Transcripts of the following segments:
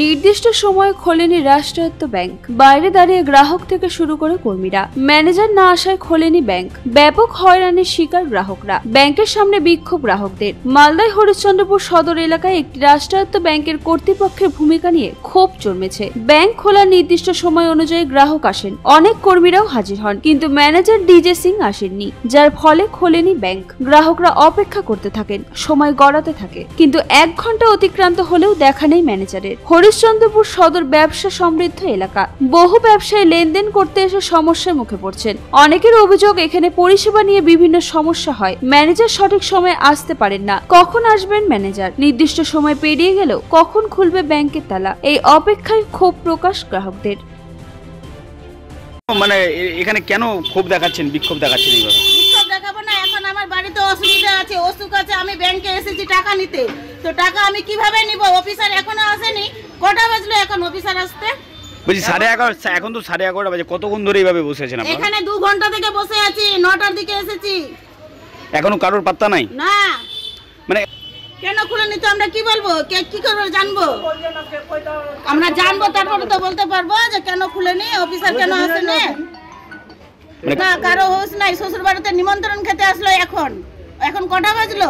নির্দিষ্ট সময়ে খোলেনি রাষ্ট্রায়ত্ত ব্যাংক। বাইরে দাঁড়িয়ে গ্রাহক থেকে শুরু করে কর্মীরা। ম্যানেজার না আসায় খোলেনি ব্যাংক। ব্যাপক হয়রানির শিকার গ্রাহকরা। ব্যাংকের সামনে বিক্ষোভ গ্রাহকদের। মালদায় হরিশ্চন্দ্রপুর সদর এলাকায় একটি রাষ্ট্রায়ত্ত ব্যাংকের কর্তৃপক্ষের ভূমিকা নিয়ে ক্ষোভ জন্মেছে। ব্যাংক খোলার নির্দিষ্ট সময় অনুযায়ী গ্রাহক আসেন, অনেক কর্মীরাও হাজির হন, কিন্তু ম্যানেজার ডিজে সিং আসেননি, যার ফলে খোলেনি ব্যাংক। গ্রাহকরা অপেক্ষা করতে থাকেন, সময় গড়াতে থাকে, কিন্তু 1 ঘন্টা অতিক্রান্ত হলেও দেখা নেই ম্যানেজারের। হরিশ্চন্দ্রপুর সদর ব্যবসা সমৃদ্ধ এলাকা। বহু ব্যবসায়ী লেনদেন করতে এসে সমস্যার মুখে পড়ছেন। অনেকের অভিযোগ, এখানে পরিষেবা নিয়ে বিভিন্ন সমস্যা হয়। ম্যানেজার সঠিক সময়ে আসতে পারেন না। কখন আসবেন ম্যানেজার? নির্দিষ্ট সময় পেরিয়ে গেলেও কখন খুলবে ব্যাংকের তালা? এই অপেক্ষায় ক্ষোভ প্রকাশ গ্রাহকদের। মানে এখানে কেন ক্ষোভ দেখাচ্ছেন, বিক্ষোভ দেখাচ্ছেন? এইভাবে বিক্ষোভ দেখাবো না, এখন আমার বাড়িতে অসুবিধা আছে, অসুখ আছে, আমি ব্যাংকে এসেছি টাকা নিতে, তো টাকা আমি কিভাবে নিব? অফিসার এখনো আসেনি। কটা বাজলো এখন অফিসার আসতে? বলছি 11:30, এখন তো 11:30 বাজে। কতক্ষণ ধরে এইভাবে বসে আছেন আপনারা? এখানে 2 ঘন্টা থেকে বসে আছি, 9টার দিকে এসেছি, এখনো কারোর পাত্তা নাই। না মানে কেন খুলেনি তো আমরা কি বলবো? কি করে জানবো? আমরা জানবো তারপরে তো বলতে পারবো যে কেন খুলেনি, অফিসার কেন আসেনি। না, কারো হোশ নাই। শ্বশুর বাড়িতে নিমন্ত্রণ খেতে আসলো। এখন কটা বাজলো?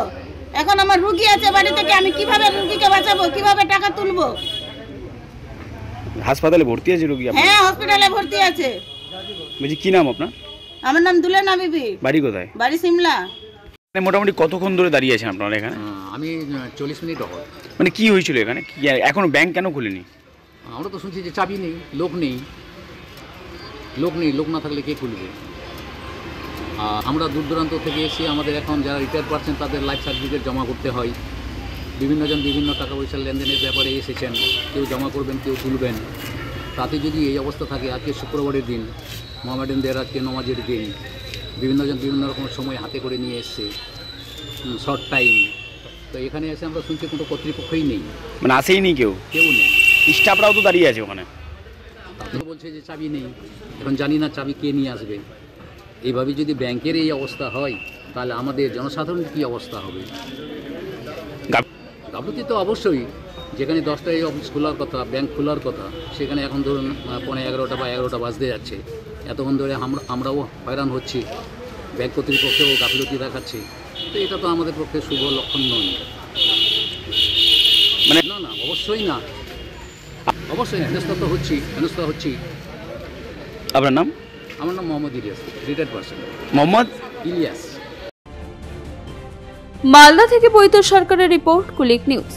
এখন আমার রুগী আছে বাড়ি থেকে, আমি কিভাবে রুগীকে বাঁচাবো, কিভাবে টাকা তুলবো? হাসপাতালে ভর্তি আছে রোগী? হ্যাঁ, হসপিটালে ভর্তি আছে। বলছি কি নাম আপনার? আমার নাম দুলেনা বিবি। বাড়ি কোথায়? বাড়ি সিমলা। মোটামুটি কতক্ষণ ধরে দাঁড়িয়ে আছেন আপনারা এখানে? আমি 40 মিনিট হবে। মানে কি হয়েছিল এখানে? এখনো ব্যাংক কেন খুলেনি? আমরা তো শুনছি যে চাবি নেই, লোক নেই। লোক না থাকলে কে খুলবে? আমরা দূর দূরান্ত থেকে এসে আমাদের এখন যারা রিটায়ার পাচ্ছেন তাদের লাইফ সার্টিফিকেট জমা করতে হয়। বিভিন্নজন বিভিন্ন টাকা পয়সার লেনদেনের ব্যাপারে এসেছেন, কেউ জমা করবেন, কেউ তুলবেন। তাতে যদি এই অবস্থা থাকে, আজকে শুক্রবারের দিন, মোহামেডানদের আজকে নমাজের দিন, বিভিন্নজন বিভিন্ন রকম সময় হাতে করে নিয়ে এসছে, শর্ট টাইম। তো এখানে এসে আমরা শুনছি কোনো কর্তৃপক্ষই নেই, মানে আসেই নি কেউ নেই। স্টাফরাও তো দাঁড়িয়ে আছে ওখানে। তারপরে বলছে যে চাবি নেই। এখন জানি না চাবি কে নিয়ে আসবে। এইভাবে যদি ব্যাংকের এই অবস্থা হয়, তাহলে আমাদের জনসাধারণের কী অবস্থা হবে? গাফলতি তো অবশ্যই। যেখানে 10টায় অফিস খোলার কথা, ব্যাংক খোলার কথা, সেখানে এখন ধরুন 11:30 বা 11টা বাজতে যাচ্ছে। এতক্ষণ ধরে আমরাও হয়রান হচ্ছি, ব্যাংক কর্তৃপক্ষেও গাফলতি দেখাচ্ছে। তো এটা তো আমাদের পক্ষে শুভ লক্ষণ নয়। মানে না, অবশ্যই না, অবশ্যই হেনস্থা হচ্ছি। আপনার নাম? আমার নাম মোহাম্মদ ইলিয়াস, রিটায়ার্ড পার্সন। মোহাম্মদ ইলিয়াস। মালদা থেকে বৈদ্য সরকারের রিপোর্ট, কুলিক নিউজ।